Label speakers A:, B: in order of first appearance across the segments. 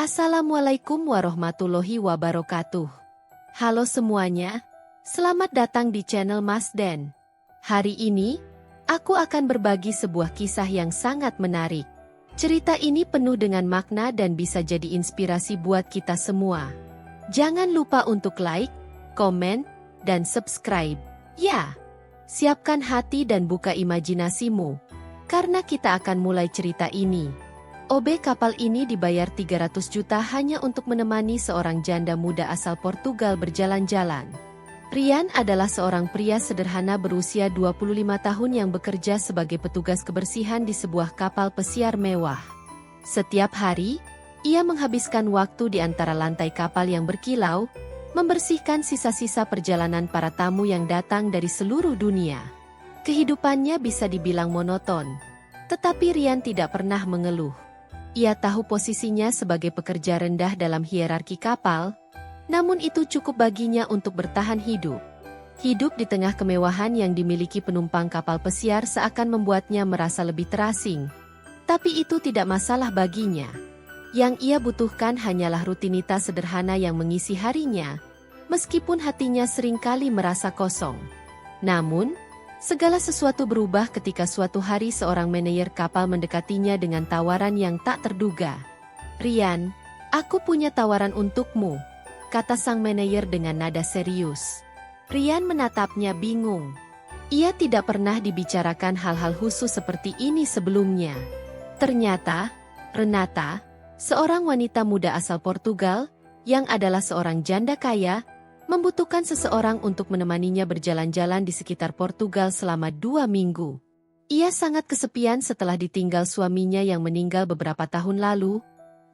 A: Assalamualaikum warahmatullahi wabarakatuh. Halo semuanya, selamat datang di channel Mas Den. Hari ini, aku akan berbagi sebuah kisah yang sangat menarik. Cerita ini penuh dengan makna dan bisa jadi inspirasi buat kita semua. Jangan lupa untuk like, komen, dan subscribe. Ya, siapkan hati dan buka imajinasimu, karena kita akan mulai cerita ini. OB kapal ini dibayar 300 juta hanya untuk menemani seorang janda muda asal Portugal berjalan-jalan. Rian adalah seorang pria sederhana berusia 25 tahun yang bekerja sebagai petugas kebersihan di sebuah kapal pesiar mewah. Setiap hari, ia menghabiskan waktu di antara lantai kapal yang berkilau, membersihkan sisa-sisa perjalanan para tamu yang datang dari seluruh dunia. Kehidupannya bisa dibilang monoton, tetapi Rian tidak pernah mengeluh. Ia tahu posisinya sebagai pekerja rendah dalam hierarki kapal, namun itu cukup baginya untuk bertahan hidup. Hidup di tengah kemewahan yang dimiliki penumpang kapal pesiar seakan membuatnya merasa lebih terasing. Tapi itu tidak masalah baginya. Yang ia butuhkan hanyalah rutinitas sederhana yang mengisi harinya, meskipun hatinya seringkali merasa kosong. Namun, segala sesuatu berubah ketika suatu hari seorang manajer kapal mendekatinya dengan tawaran yang tak terduga. "Rian, aku punya tawaran untukmu," kata sang manajer dengan nada serius. Rian menatapnya bingung. Ia tidak pernah dibicarakan hal-hal khusus seperti ini sebelumnya. Ternyata, Renata, seorang wanita muda asal Portugal, yang adalah seorang janda kaya, membutuhkan seseorang untuk menemaninya berjalan-jalan di sekitar Portugal selama 2 minggu. Ia sangat kesepian setelah ditinggal suaminya yang meninggal beberapa tahun lalu,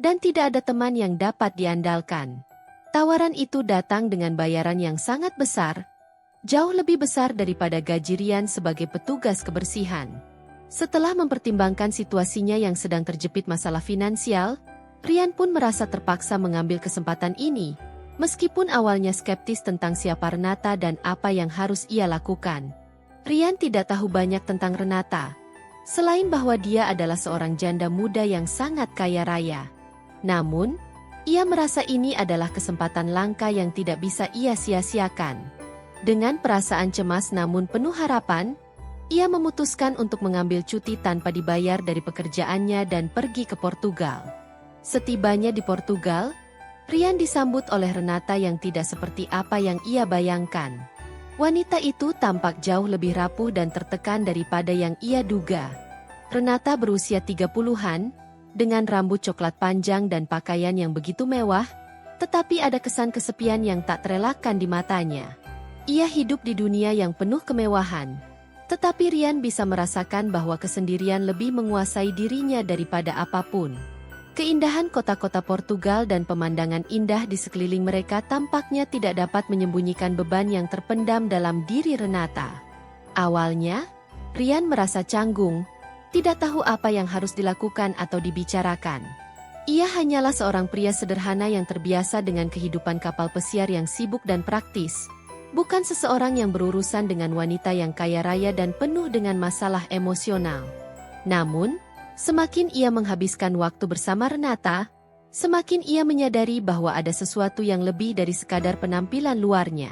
A: dan tidak ada teman yang dapat diandalkan. Tawaran itu datang dengan bayaran yang sangat besar, jauh lebih besar daripada gaji Rian sebagai petugas kebersihan. Setelah mempertimbangkan situasinya yang sedang terjepit masalah finansial, Rian pun merasa terpaksa mengambil kesempatan ini. Meskipun awalnya skeptis tentang siapa Renata dan apa yang harus ia lakukan. Rian tidak tahu banyak tentang Renata, selain bahwa dia adalah seorang janda muda yang sangat kaya raya. Namun, ia merasa ini adalah kesempatan langka yang tidak bisa ia sia-siakan. Dengan perasaan cemas namun penuh harapan, ia memutuskan untuk mengambil cuti tanpa dibayar dari pekerjaannya dan pergi ke Portugal. Setibanya di Portugal, Rian disambut oleh Renata yang tidak seperti apa yang ia bayangkan. Wanita itu tampak jauh lebih rapuh dan tertekan daripada yang ia duga. Renata berusia 30-an, dengan rambut coklat panjang dan pakaian yang begitu mewah, tetapi ada kesan kesepian yang tak terelakkan di matanya. Ia hidup di dunia yang penuh kemewahan, tetapi Rian bisa merasakan bahwa kesendirian lebih menguasai dirinya daripada apapun. Keindahan kota-kota Portugal dan pemandangan indah di sekeliling mereka tampaknya tidak dapat menyembunyikan beban yang terpendam dalam diri Renata. Awalnya, Rian merasa canggung, tidak tahu apa yang harus dilakukan atau dibicarakan. Ia hanyalah seorang pria sederhana yang terbiasa dengan kehidupan kapal pesiar yang sibuk dan praktis, bukan seseorang yang berurusan dengan wanita yang kaya raya dan penuh dengan masalah emosional. Namun, semakin ia menghabiskan waktu bersama Renata, semakin ia menyadari bahwa ada sesuatu yang lebih dari sekadar penampilan luarnya.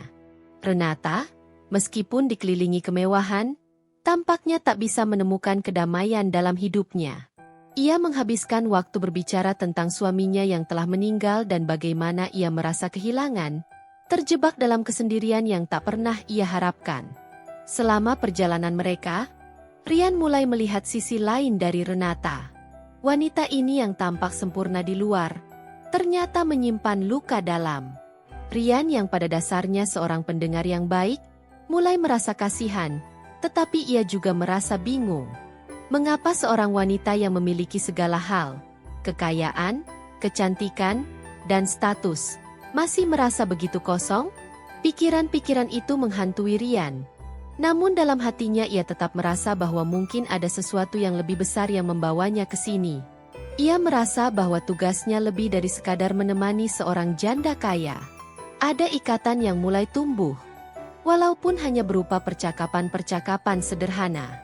A: Renata, meskipun dikelilingi kemewahan, tampaknya tak bisa menemukan kedamaian dalam hidupnya. Ia menghabiskan waktu berbicara tentang suaminya yang telah meninggal dan bagaimana ia merasa kehilangan, terjebak dalam kesendirian yang tak pernah ia harapkan. Selama perjalanan mereka, Rian mulai melihat sisi lain dari Renata. Wanita ini yang tampak sempurna di luar, ternyata menyimpan luka dalam. Rian yang pada dasarnya seorang pendengar yang baik, mulai merasa kasihan, tetapi ia juga merasa bingung. Mengapa seorang wanita yang memiliki segala hal, kekayaan, kecantikan, dan status, masih merasa begitu kosong? Pikiran-pikiran itu menghantui Rian. Namun dalam hatinya ia tetap merasa bahwa mungkin ada sesuatu yang lebih besar yang membawanya ke sini. Ia merasa bahwa tugasnya lebih dari sekadar menemani seorang janda kaya. Ada ikatan yang mulai tumbuh, walaupun hanya berupa percakapan-percakapan sederhana.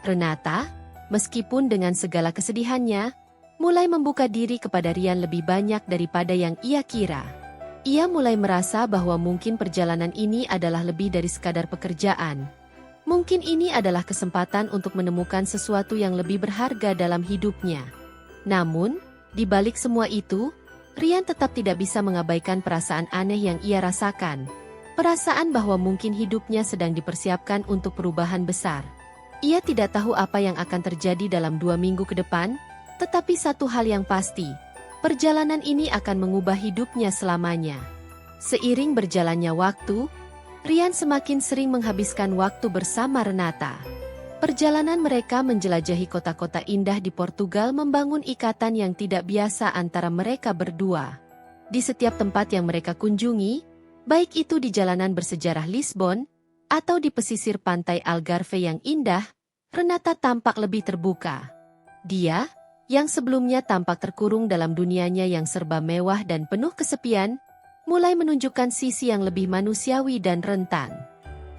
A: Renata, meskipun dengan segala kesedihannya, mulai membuka diri kepada Rian lebih banyak daripada yang ia kira. Ia mulai merasa bahwa mungkin perjalanan ini adalah lebih dari sekadar pekerjaan. Mungkin ini adalah kesempatan untuk menemukan sesuatu yang lebih berharga dalam hidupnya. Namun, di balik semua itu, Rian tetap tidak bisa mengabaikan perasaan aneh yang ia rasakan. Perasaan bahwa mungkin hidupnya sedang dipersiapkan untuk perubahan besar. Ia tidak tahu apa yang akan terjadi dalam 2 minggu ke depan, tetapi satu hal yang pasti, perjalanan ini akan mengubah hidupnya selamanya. Seiring berjalannya waktu, Rian semakin sering menghabiskan waktu bersama Renata. Perjalanan mereka menjelajahi kota-kota indah di Portugal membangun ikatan yang tidak biasa antara mereka berdua. Di setiap tempat yang mereka kunjungi, baik itu di jalanan bersejarah Lisbon, atau di pesisir pantai Algarve yang indah, Renata tampak lebih terbuka. Dia, yang sebelumnya tampak terkurung dalam dunianya yang serba mewah dan penuh kesepian, mulai menunjukkan sisi yang lebih manusiawi dan rentan.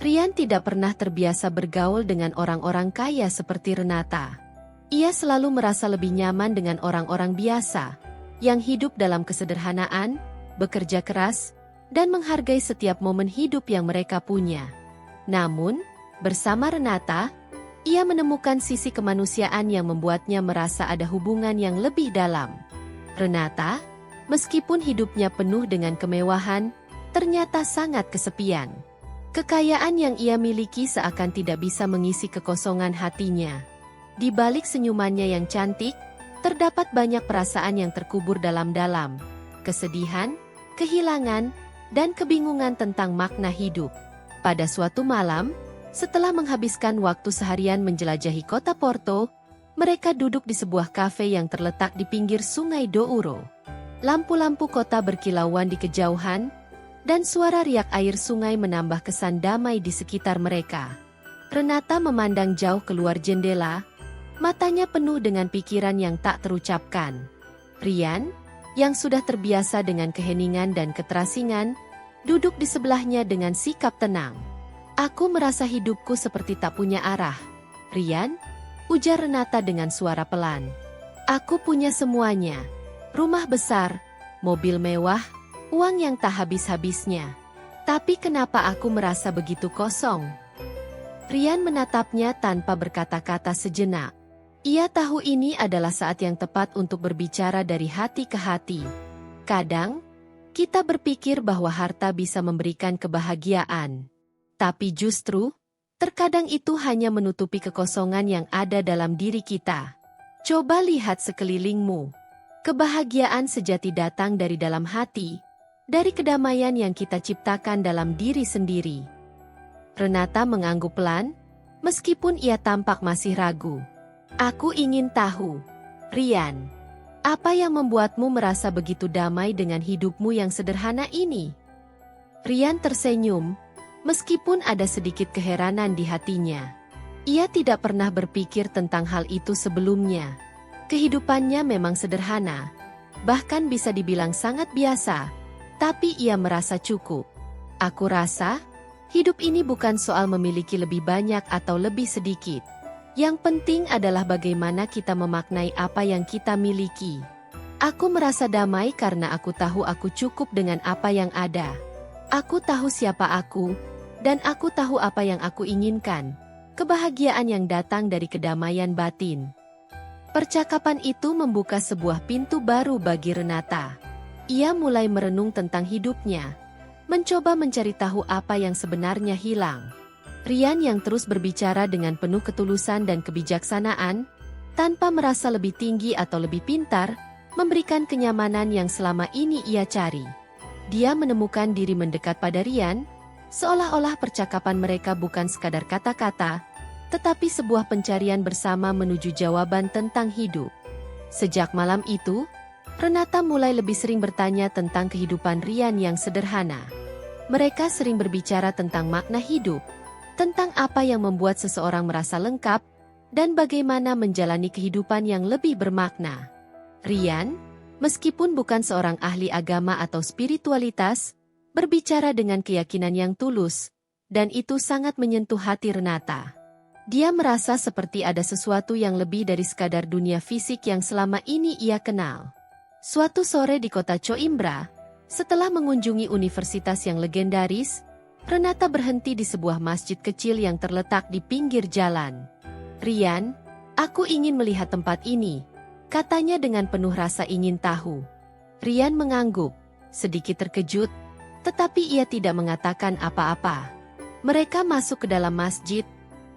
A: Rian tidak pernah terbiasa bergaul dengan orang-orang kaya seperti Renata. Ia selalu merasa lebih nyaman dengan orang-orang biasa, yang hidup dalam kesederhanaan, bekerja keras, dan menghargai setiap momen hidup yang mereka punya. Namun, bersama Renata, ia menemukan sisi kemanusiaan yang membuatnya merasa ada hubungan yang lebih dalam. Renata, meskipun hidupnya penuh dengan kemewahan, ternyata sangat kesepian. Kekayaan yang ia miliki seakan tidak bisa mengisi kekosongan hatinya. Di balik senyumannya yang cantik, terdapat banyak perasaan yang terkubur dalam-dalam. Kesedihan, kehilangan, dan kebingungan tentang makna hidup. Pada suatu malam, setelah menghabiskan waktu seharian menjelajahi kota Porto, mereka duduk di sebuah kafe yang terletak di pinggir sungai Douro. Lampu-lampu kota berkilauan di kejauhan, dan suara riak air sungai menambah kesan damai di sekitar mereka. Renata memandang jauh keluar jendela, matanya penuh dengan pikiran yang tak terucapkan. Rian, yang sudah terbiasa dengan keheningan dan keterasingan, duduk di sebelahnya dengan sikap tenang. "Aku merasa hidupku seperti tak punya arah, Rian," ujar Renata dengan suara pelan. "Aku punya semuanya. Rumah besar, mobil mewah, uang yang tak habis-habisnya. Tapi kenapa aku merasa begitu kosong?" Rian menatapnya tanpa berkata-kata sejenak. Ia tahu ini adalah saat yang tepat untuk berbicara dari hati ke hati. Kadang, kita berpikir bahwa harta bisa memberikan kebahagiaan. Tapi justru, terkadang itu hanya menutupi kekosongan yang ada dalam diri kita. Coba lihat sekelilingmu. Kebahagiaan sejati datang dari dalam hati, dari kedamaian yang kita ciptakan dalam diri sendiri. Renata mengangguk pelan, meskipun ia tampak masih ragu. "Aku ingin tahu, Rian, apa yang membuatmu merasa begitu damai dengan hidupmu yang sederhana ini?" Rian tersenyum, meskipun ada sedikit keheranan di hatinya. Ia tidak pernah berpikir tentang hal itu sebelumnya. Kehidupannya memang sederhana, bahkan bisa dibilang sangat biasa, tapi ia merasa cukup. "Aku rasa, hidup ini bukan soal memiliki lebih banyak atau lebih sedikit. Yang penting adalah bagaimana kita memaknai apa yang kita miliki. Aku merasa damai karena aku tahu aku cukup dengan apa yang ada. Aku tahu siapa aku, dan aku tahu apa yang aku inginkan. Kebahagiaan yang datang dari kedamaian batin." Percakapan itu membuka sebuah pintu baru bagi Renata. Ia mulai merenung tentang hidupnya, mencoba mencari tahu apa yang sebenarnya hilang. Rian yang terus berbicara dengan penuh ketulusan dan kebijaksanaan, tanpa merasa lebih tinggi atau lebih pintar, memberikan kenyamanan yang selama ini ia cari. Dia menemukan diri mendekat pada Rian, seolah-olah percakapan mereka bukan sekadar kata-kata, tetapi sebuah pencarian bersama menuju jawaban tentang hidup. Sejak malam itu, Renata mulai lebih sering bertanya tentang kehidupan Rian yang sederhana. Mereka sering berbicara tentang makna hidup, tentang apa yang membuat seseorang merasa lengkap, dan bagaimana menjalani kehidupan yang lebih bermakna. Rian, meskipun bukan seorang ahli agama atau spiritualitas, berbicara dengan keyakinan yang tulus, dan itu sangat menyentuh hati Renata. Dia merasa seperti ada sesuatu yang lebih dari sekadar dunia fisik yang selama ini ia kenal. Suatu sore di kota Coimbra, setelah mengunjungi universitas yang legendaris, Renata berhenti di sebuah masjid kecil yang terletak di pinggir jalan. "Rian, aku ingin melihat tempat ini," katanya dengan penuh rasa ingin tahu. Rian mengangguk, sedikit terkejut, tetapi ia tidak mengatakan apa-apa. Mereka masuk ke dalam masjid,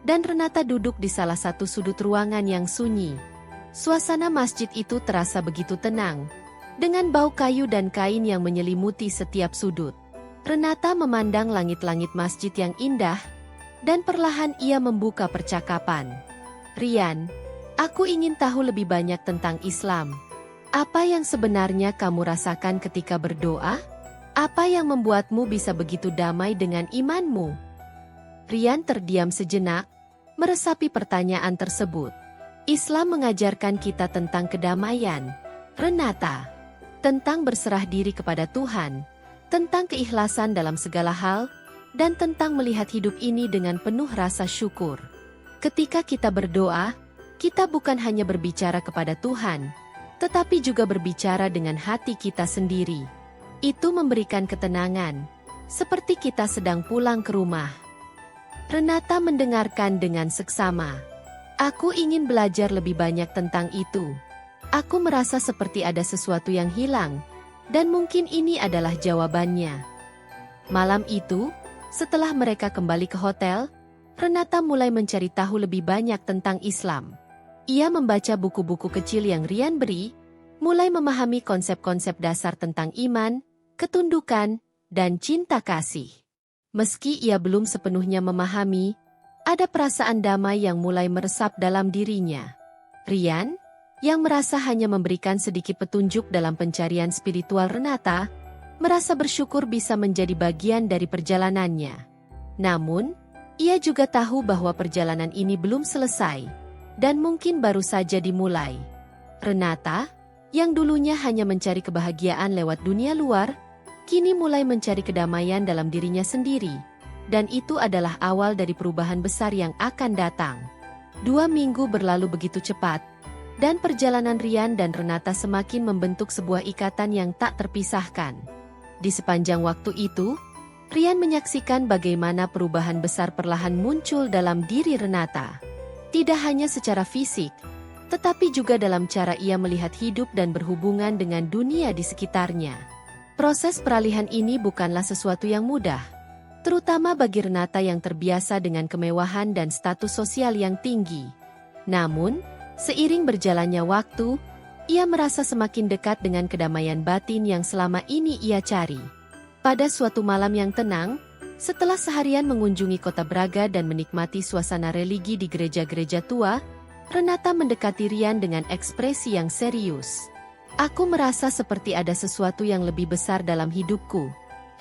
A: dan Renata duduk di salah satu sudut ruangan yang sunyi. Suasana masjid itu terasa begitu tenang, dengan bau kayu dan kain yang menyelimuti setiap sudut. Renata memandang langit-langit masjid yang indah, dan perlahan ia membuka percakapan. "Rian, aku ingin tahu lebih banyak tentang Islam. Apa yang sebenarnya kamu rasakan ketika berdoa? Apa yang membuatmu bisa begitu damai dengan imanmu?" Rian terdiam sejenak, meresapi pertanyaan tersebut. "Islam mengajarkan kita tentang kedamaian, Renata. Tentang berserah diri kepada Tuhan, tentang keikhlasan dalam segala hal, dan tentang melihat hidup ini dengan penuh rasa syukur. Ketika kita berdoa, kita bukan hanya berbicara kepada Tuhan, tetapi juga berbicara dengan hati kita sendiri. Itu memberikan ketenangan, seperti kita sedang pulang ke rumah." Renata mendengarkan dengan seksama. "Aku ingin belajar lebih banyak tentang itu. Aku merasa seperti ada sesuatu yang hilang, dan mungkin ini adalah jawabannya." Malam itu, setelah mereka kembali ke hotel, Renata mulai mencari tahu lebih banyak tentang Islam. Ia membaca buku-buku kecil yang Rian beri, mulai memahami konsep-konsep dasar tentang iman, ketundukan, dan cinta kasih. Meski ia belum sepenuhnya memahami, ada perasaan damai yang mulai meresap dalam dirinya. Rian, yang merasa hanya memberikan sedikit petunjuk dalam pencarian spiritual Renata, merasa bersyukur bisa menjadi bagian dari perjalanannya. Namun, ia juga tahu bahwa perjalanan ini belum selesai, dan mungkin baru saja dimulai. Renata, yang dulunya hanya mencari kebahagiaan lewat dunia luar, kini mulai mencari kedamaian dalam dirinya sendiri, dan itu adalah awal dari perubahan besar yang akan datang. 2 minggu berlalu begitu cepat, dan perjalanan Rian dan Renata semakin membentuk sebuah ikatan yang tak terpisahkan. Di sepanjang waktu itu, Rian menyaksikan bagaimana perubahan besar perlahan muncul dalam diri Renata. Tidak hanya secara fisik, tetapi juga dalam cara ia melihat hidup dan berhubungan dengan dunia di sekitarnya. Proses peralihan ini bukanlah sesuatu yang mudah, terutama bagi Renata yang terbiasa dengan kemewahan dan status sosial yang tinggi. Namun, seiring berjalannya waktu, ia merasa semakin dekat dengan kedamaian batin yang selama ini ia cari. Pada suatu malam yang tenang, setelah seharian mengunjungi kota Braga dan menikmati suasana religi di gereja-gereja tua, Renata mendekati Rian dengan ekspresi yang serius. "Aku merasa seperti ada sesuatu yang lebih besar dalam hidupku,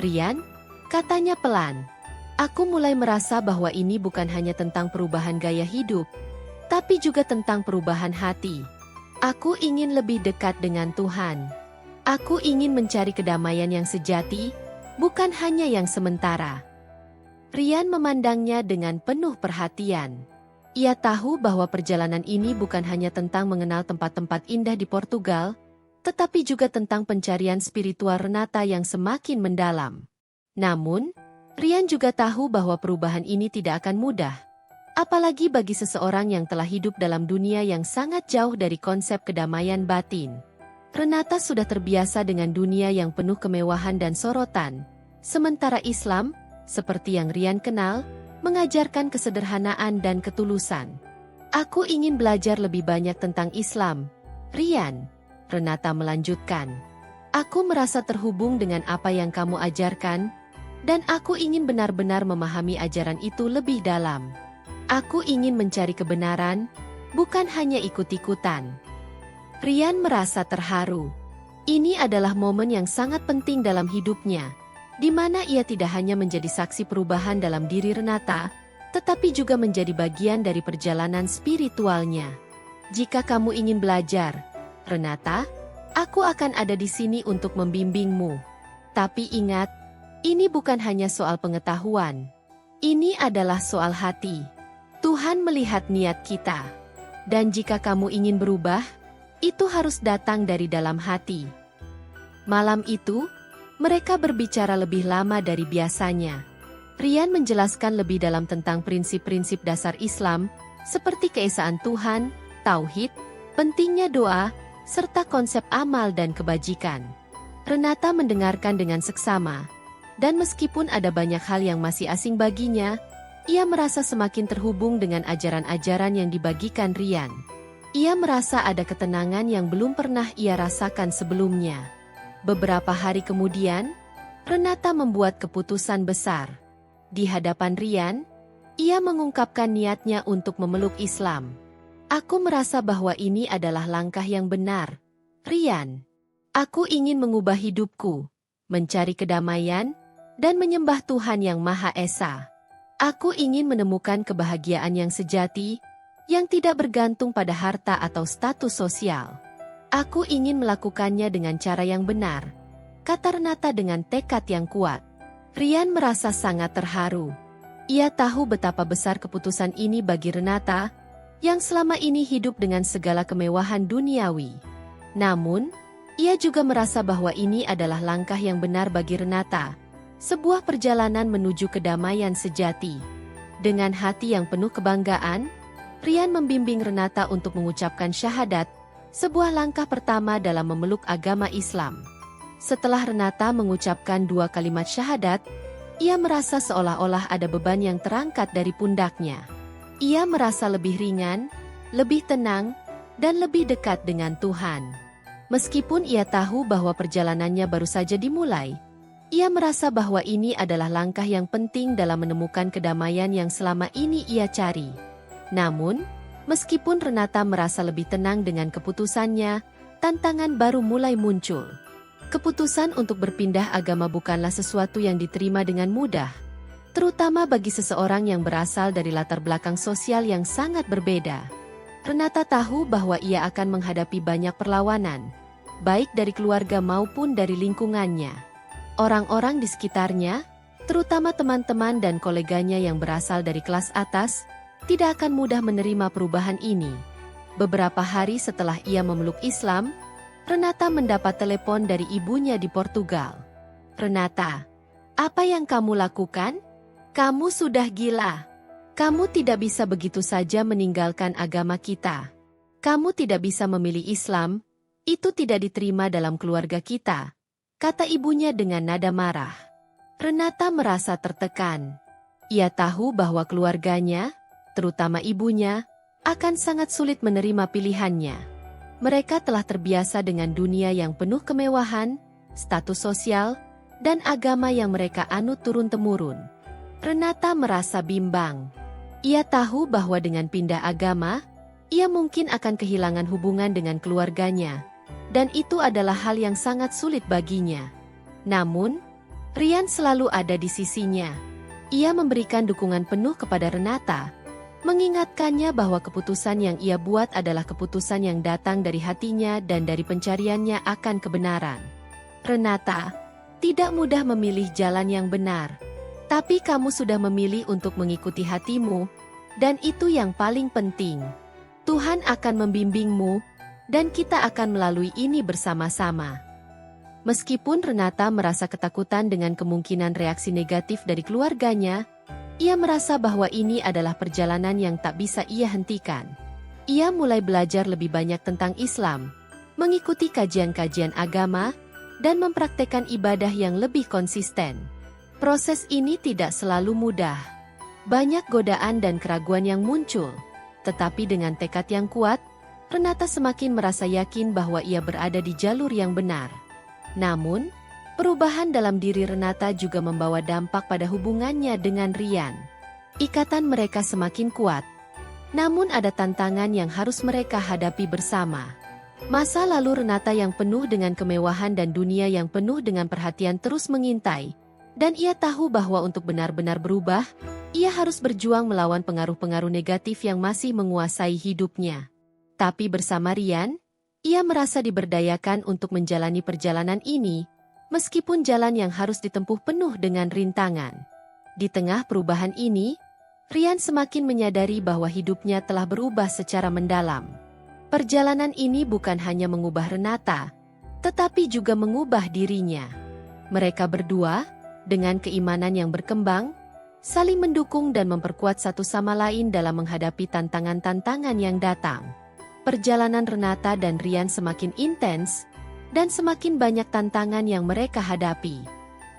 A: Rian," katanya pelan. "Aku mulai merasa bahwa ini bukan hanya tentang perubahan gaya hidup, tapi juga tentang perubahan hati. Aku ingin lebih dekat dengan Tuhan. Aku ingin mencari kedamaian yang sejati, bukan hanya yang sementara." Rian memandangnya dengan penuh perhatian. Ia tahu bahwa perjalanan ini bukan hanya tentang mengenal tempat-tempat indah di Portugal, tetapi juga tentang pencarian spiritual Renata yang semakin mendalam. Namun, Rian juga tahu bahwa perubahan ini tidak akan mudah, apalagi bagi seseorang yang telah hidup dalam dunia yang sangat jauh dari konsep kedamaian batin. Renata sudah terbiasa dengan dunia yang penuh kemewahan dan sorotan, sementara Islam, seperti yang Rian kenal, mengajarkan kesederhanaan dan ketulusan. "Aku ingin belajar lebih banyak tentang Islam, Rian," Renata melanjutkan. "Aku merasa terhubung dengan apa yang kamu ajarkan, dan aku ingin benar-benar memahami ajaran itu lebih dalam. Aku ingin mencari kebenaran, bukan hanya ikut-ikutan." Rian merasa terharu. Ini adalah momen yang sangat penting dalam hidupnya, di mana ia tidak hanya menjadi saksi perubahan dalam diri Renata, tetapi juga menjadi bagian dari perjalanan spiritualnya. "Jika kamu ingin belajar, Renata, aku akan ada di sini untuk membimbingmu. Tapi ingat, ini bukan hanya soal pengetahuan. Ini adalah soal hati. Tuhan melihat niat kita. Dan jika kamu ingin berubah, itu harus datang dari dalam hati. Malam itu, mereka berbicara lebih lama dari biasanya. Ryan menjelaskan lebih dalam tentang prinsip-prinsip dasar Islam, seperti keesaan Tuhan, tauhid, pentingnya doa, serta konsep amal dan kebajikan. Renata mendengarkan dengan seksama, dan meskipun ada banyak hal yang masih asing baginya, ia merasa semakin terhubung dengan ajaran-ajaran yang dibagikan Ryan. Ia merasa ada ketenangan yang belum pernah ia rasakan sebelumnya. Beberapa hari kemudian, Renata membuat keputusan besar. Di hadapan Ryan, ia mengungkapkan niatnya untuk memeluk Islam. Aku merasa bahwa ini adalah langkah yang benar. Ryan, aku ingin mengubah hidupku, mencari kedamaian, dan menyembah Tuhan yang Maha Esa. Aku ingin menemukan kebahagiaan yang sejati, yang tidak bergantung pada harta atau status sosial. Aku ingin melakukannya dengan cara yang benar, kata Renata dengan tekad yang kuat. Ryan merasa sangat terharu. Ia tahu betapa besar keputusan ini bagi Renata, yang selama ini hidup dengan segala kemewahan duniawi. Namun, ia juga merasa bahwa ini adalah langkah yang benar bagi Renata, sebuah perjalanan menuju kedamaian sejati. Dengan hati yang penuh kebanggaan, Ryan membimbing Renata untuk mengucapkan syahadat, sebuah langkah pertama dalam memeluk agama Islam. Setelah Renata mengucapkan 2 kalimat syahadat, ia merasa seolah-olah ada beban yang terangkat dari pundaknya. Ia merasa lebih ringan, lebih tenang, dan lebih dekat dengan Tuhan. Meskipun ia tahu bahwa perjalanannya baru saja dimulai, ia merasa bahwa ini adalah langkah yang penting dalam menemukan kedamaian yang selama ini ia cari. Namun, meskipun Renata merasa lebih tenang dengan keputusannya, tantangan baru mulai muncul. Keputusan untuk berpindah agama bukanlah sesuatu yang diterima dengan mudah, terutama bagi seseorang yang berasal dari latar belakang sosial yang sangat berbeda. Renata tahu bahwa ia akan menghadapi banyak perlawanan, baik dari keluarga maupun dari lingkungannya. Orang-orang di sekitarnya, terutama teman-teman dan koleganya yang berasal dari kelas atas, tidak akan mudah menerima perubahan ini. Beberapa hari setelah ia memeluk Islam, Renata mendapat telepon dari ibunya di Portugal. "Renata, apa yang kamu lakukan? Kamu sudah gila. Kamu tidak bisa begitu saja meninggalkan agama kita. Kamu tidak bisa memilih Islam, itu tidak diterima dalam keluarga kita," kata ibunya dengan nada marah. Renata merasa tertekan. Ia tahu bahwa keluarganya, terutama ibunya, akan sangat sulit menerima pilihannya. Mereka telah terbiasa dengan dunia yang penuh kemewahan, status sosial, dan agama yang mereka anut turun-temurun. Renata merasa bimbang. Ia tahu bahwa dengan pindah agama, ia mungkin akan kehilangan hubungan dengan keluarganya, dan itu adalah hal yang sangat sulit baginya. Namun, Ryan selalu ada di sisinya. Ia memberikan dukungan penuh kepada Renata, mengingatkannya bahwa keputusan yang ia buat adalah keputusan yang datang dari hatinya dan dari pencariannya akan kebenaran. "Renata, tidak mudah memilih jalan yang benar, tapi kamu sudah memilih untuk mengikuti hatimu, dan itu yang paling penting. Tuhan akan membimbingmu, dan kita akan melalui ini bersama-sama." Meskipun Renata merasa ketakutan dengan kemungkinan reaksi negatif dari keluarganya, ia merasa bahwa ini adalah perjalanan yang tak bisa ia hentikan. Ia mulai belajar lebih banyak tentang Islam, mengikuti kajian-kajian agama, dan mempraktekkan ibadah yang lebih konsisten. Proses ini tidak selalu mudah. Banyak godaan dan keraguan yang muncul, tetapi dengan tekad yang kuat, Renata semakin merasa yakin bahwa ia berada di jalur yang benar. Namun, perubahan dalam diri Renata juga membawa dampak pada hubungannya dengan Ryan. Ikatan mereka semakin kuat. Namun ada tantangan yang harus mereka hadapi bersama. Masa lalu Renata yang penuh dengan kemewahan dan dunia yang penuh dengan perhatian terus mengintai. Dan ia tahu bahwa untuk benar-benar berubah, ia harus berjuang melawan pengaruh-pengaruh negatif yang masih menguasai hidupnya. Tapi bersama Ryan, ia merasa diberdayakan untuk menjalani perjalanan ini, meskipun jalan yang harus ditempuh penuh dengan rintangan. Di tengah perubahan ini, Rian semakin menyadari bahwa hidupnya telah berubah secara mendalam. Perjalanan ini bukan hanya mengubah Renata, tetapi juga mengubah dirinya. Mereka berdua, dengan keimanan yang berkembang, saling mendukung dan memperkuat satu sama lain dalam menghadapi tantangan-tantangan yang datang. Perjalanan Renata dan Rian semakin intens, dan semakin banyak tantangan yang mereka hadapi.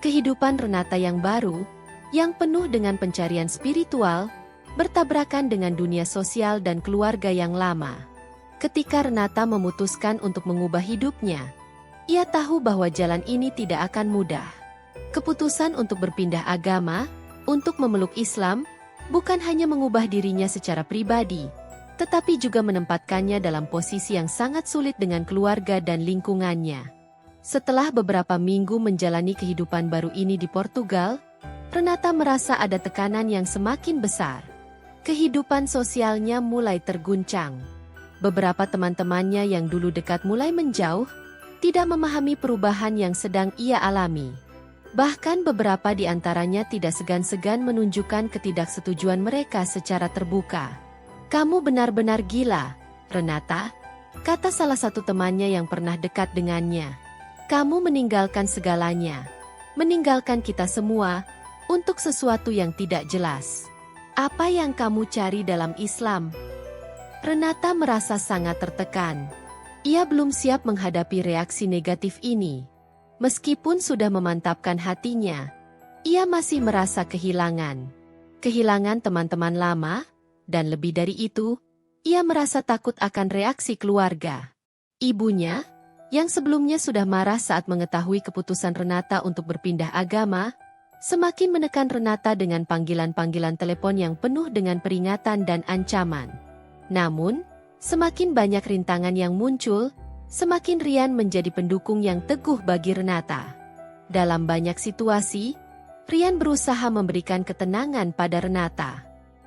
A: Kehidupan Renata yang baru, yang penuh dengan pencarian spiritual, bertabrakan dengan dunia sosial dan keluarga yang lama. Ketika Renata memutuskan untuk mengubah hidupnya, ia tahu bahwa jalan ini tidak akan mudah. Keputusan untuk berpindah agama, untuk memeluk Islam, bukan hanya mengubah dirinya secara pribadi, tetapi juga menempatkannya dalam posisi yang sangat sulit dengan keluarga dan lingkungannya. Setelah beberapa minggu menjalani kehidupan baru ini di Portugal, Renata merasa ada tekanan yang semakin besar. Kehidupan sosialnya mulai terguncang. Beberapa teman-temannya yang dulu dekat mulai menjauh, tidak memahami perubahan yang sedang ia alami. Bahkan beberapa di antaranya tidak segan-segan menunjukkan ketidaksetujuan mereka secara terbuka. "Kamu benar-benar gila, Renata," kata salah satu temannya yang pernah dekat dengannya. "Kamu meninggalkan segalanya, meninggalkan kita semua, untuk sesuatu yang tidak jelas. Apa yang kamu cari dalam Islam?" Renata merasa sangat tertekan. Ia belum siap menghadapi reaksi negatif ini. Meskipun sudah memantapkan hatinya, ia masih merasa kehilangan. Kehilangan teman-teman lama, dan lebih dari itu, ia merasa takut akan reaksi keluarga. Ibunya, yang sebelumnya sudah marah saat mengetahui keputusan Renata untuk berpindah agama, semakin menekan Renata dengan panggilan-panggilan telepon yang penuh dengan peringatan dan ancaman. Namun, semakin banyak rintangan yang muncul, semakin Rian menjadi pendukung yang teguh bagi Renata. Dalam banyak situasi, Rian berusaha memberikan ketenangan pada Renata.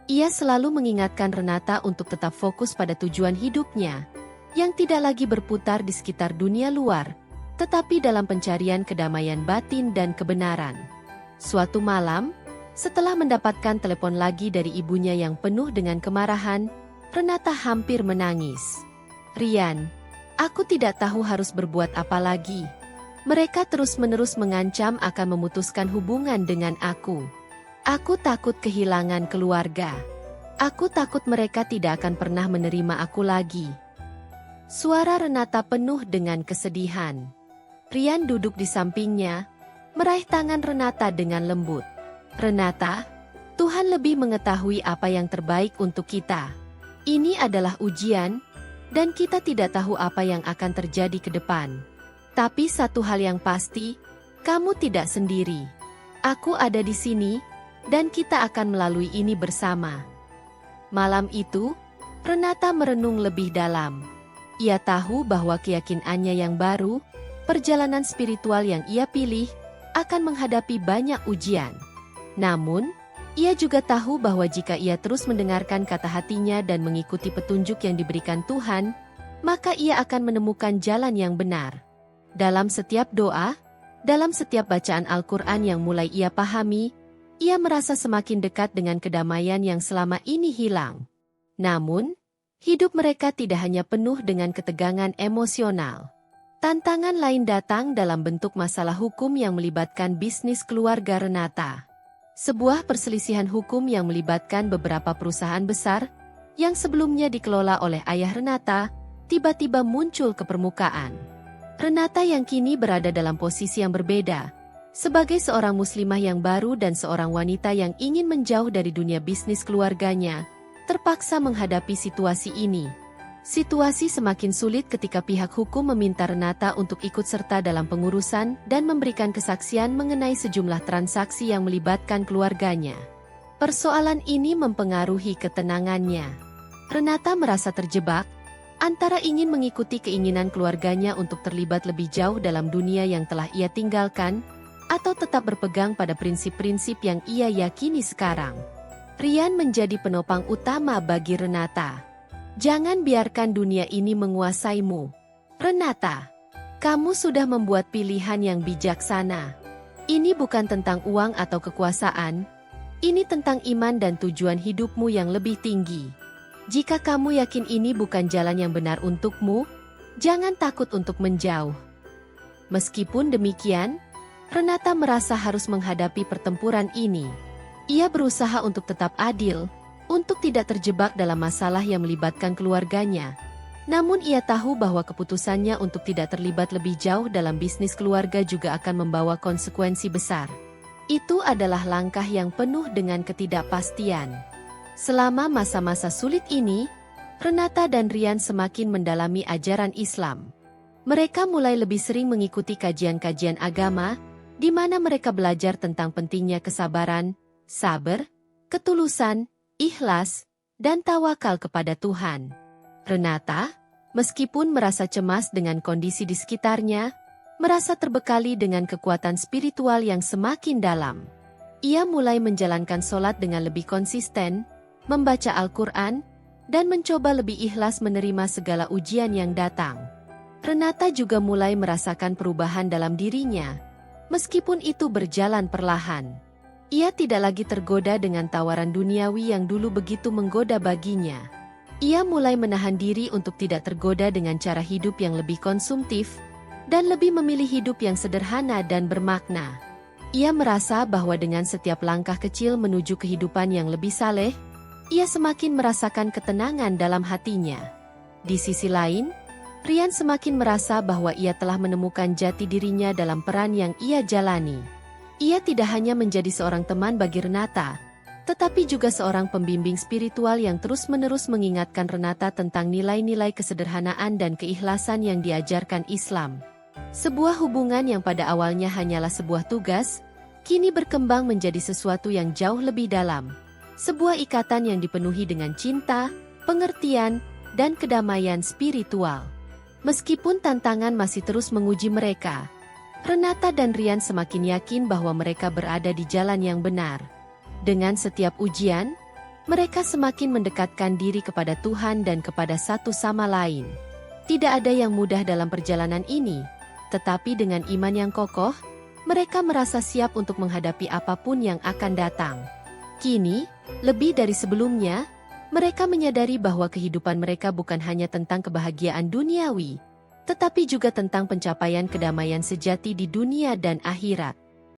A: Ia selalu mengingatkan Renata untuk tetap fokus pada tujuan hidupnya, yang tidak lagi berputar di sekitar dunia luar, tetapi dalam pencarian kedamaian batin dan kebenaran. Suatu malam, setelah mendapatkan telepon lagi dari ibunya yang penuh dengan kemarahan, Renata hampir menangis. "Rian, aku tidak tahu harus berbuat apa lagi. Mereka terus-menerus mengancam akan memutuskan hubungan dengan aku. Aku takut kehilangan keluarga. Aku takut mereka tidak akan pernah menerima aku lagi." Suara Renata penuh dengan kesedihan. Rian duduk di sampingnya, meraih tangan Renata dengan lembut. "Renata, Tuhan lebih mengetahui apa yang terbaik untuk kita. Ini adalah ujian, dan kita tidak tahu apa yang akan terjadi ke depan. Tapi satu hal yang pasti, kamu tidak sendiri. Aku ada di sini, dan kita akan melalui ini bersama." Malam itu, Renata merenung lebih dalam. Ia tahu bahwa keyakinannya yang baru, perjalanan spiritual yang ia pilih, akan menghadapi banyak ujian. Namun, ia juga tahu bahwa jika ia terus mendengarkan kata hatinya dan mengikuti petunjuk yang diberikan Tuhan, maka ia akan menemukan jalan yang benar. Dalam setiap doa, dalam setiap bacaan Al-Quran yang mulai ia pahami, ia merasa semakin dekat dengan kedamaian yang selama ini hilang. Namun, hidup mereka tidak hanya penuh dengan ketegangan emosional. Tantangan lain datang dalam bentuk masalah hukum yang melibatkan bisnis keluarga Renata. Sebuah perselisihan hukum yang melibatkan beberapa perusahaan besar, yang sebelumnya dikelola oleh ayah Renata, tiba-tiba muncul ke permukaan. Renata yang kini berada dalam posisi yang berbeda, sebagai seorang muslimah yang baru dan seorang wanita yang ingin menjauh dari dunia bisnis keluarganya, terpaksa menghadapi situasi ini. Situasi semakin sulit ketika pihak hukum meminta Renata untuk ikut serta dalam pengurusan dan memberikan kesaksian mengenai sejumlah transaksi yang melibatkan keluarganya. Persoalan ini mempengaruhi ketenangannya. Renata merasa terjebak, antara ingin mengikuti keinginan keluarganya untuk terlibat lebih jauh dalam dunia yang telah ia tinggalkan, atau tetap berpegang pada prinsip-prinsip yang ia yakini sekarang. Rian menjadi penopang utama bagi Renata. "Jangan biarkan dunia ini menguasaimu. Renata, kamu sudah membuat pilihan yang bijaksana. Ini bukan tentang uang atau kekuasaan. Ini tentang iman dan tujuan hidupmu yang lebih tinggi. Jika kamu yakin ini bukan jalan yang benar untukmu, jangan takut untuk menjauh. Meskipun demikian, Renata merasa harus menghadapi pertempuran ini. Ia berusaha untuk tetap adil, untuk tidak terjebak dalam masalah yang melibatkan keluarganya. Namun ia tahu bahwa keputusannya untuk tidak terlibat lebih jauh dalam bisnis keluarga juga akan membawa konsekuensi besar. Itu adalah langkah yang penuh dengan ketidakpastian. Selama masa-masa sulit ini, Renata dan Rian semakin mendalami ajaran Islam. Mereka mulai lebih sering mengikuti kajian-kajian agama, di mana mereka belajar tentang pentingnya kesabaran, sabar, ketulusan, ikhlas, dan tawakal kepada Tuhan. Renata, meskipun merasa cemas dengan kondisi di sekitarnya, merasa terbekali dengan kekuatan spiritual yang semakin dalam. Ia mulai menjalankan sholat dengan lebih konsisten, membaca Al-Quran, dan mencoba lebih ikhlas menerima segala ujian yang datang. Renata juga mulai merasakan perubahan dalam dirinya, meskipun itu berjalan perlahan. Ia tidak lagi tergoda dengan tawaran duniawi yang dulu begitu menggoda baginya. Ia mulai menahan diri untuk tidak tergoda dengan cara hidup yang lebih konsumtif, dan lebih memilih hidup yang sederhana dan bermakna. Ia merasa bahwa dengan setiap langkah kecil menuju kehidupan yang lebih saleh, ia semakin merasakan ketenangan dalam hatinya. Di sisi lain, Rian semakin merasa bahwa ia telah menemukan jati dirinya dalam peran yang ia jalani. Ia tidak hanya menjadi seorang teman bagi Renata, tetapi juga seorang pembimbing spiritual yang terus-menerus mengingatkan Renata tentang nilai-nilai kesederhanaan dan keikhlasan yang diajarkan Islam. Sebuah hubungan yang pada awalnya hanyalah sebuah tugas, kini berkembang menjadi sesuatu yang jauh lebih dalam. Sebuah ikatan yang dipenuhi dengan cinta, pengertian, dan kedamaian spiritual. Meskipun tantangan masih terus menguji mereka, Renata dan Rian semakin yakin bahwa mereka berada di jalan yang benar. Dengan setiap ujian, mereka semakin mendekatkan diri kepada Tuhan dan kepada satu sama lain. Tidak ada yang mudah dalam perjalanan ini, tetapi dengan iman yang kokoh, mereka merasa siap untuk menghadapi apapun yang akan datang. Kini, lebih dari sebelumnya, mereka menyadari bahwa kehidupan mereka bukan hanya tentang kebahagiaan duniawi, tetapi juga tentang pencapaian kedamaian sejati di dunia dan akhirat.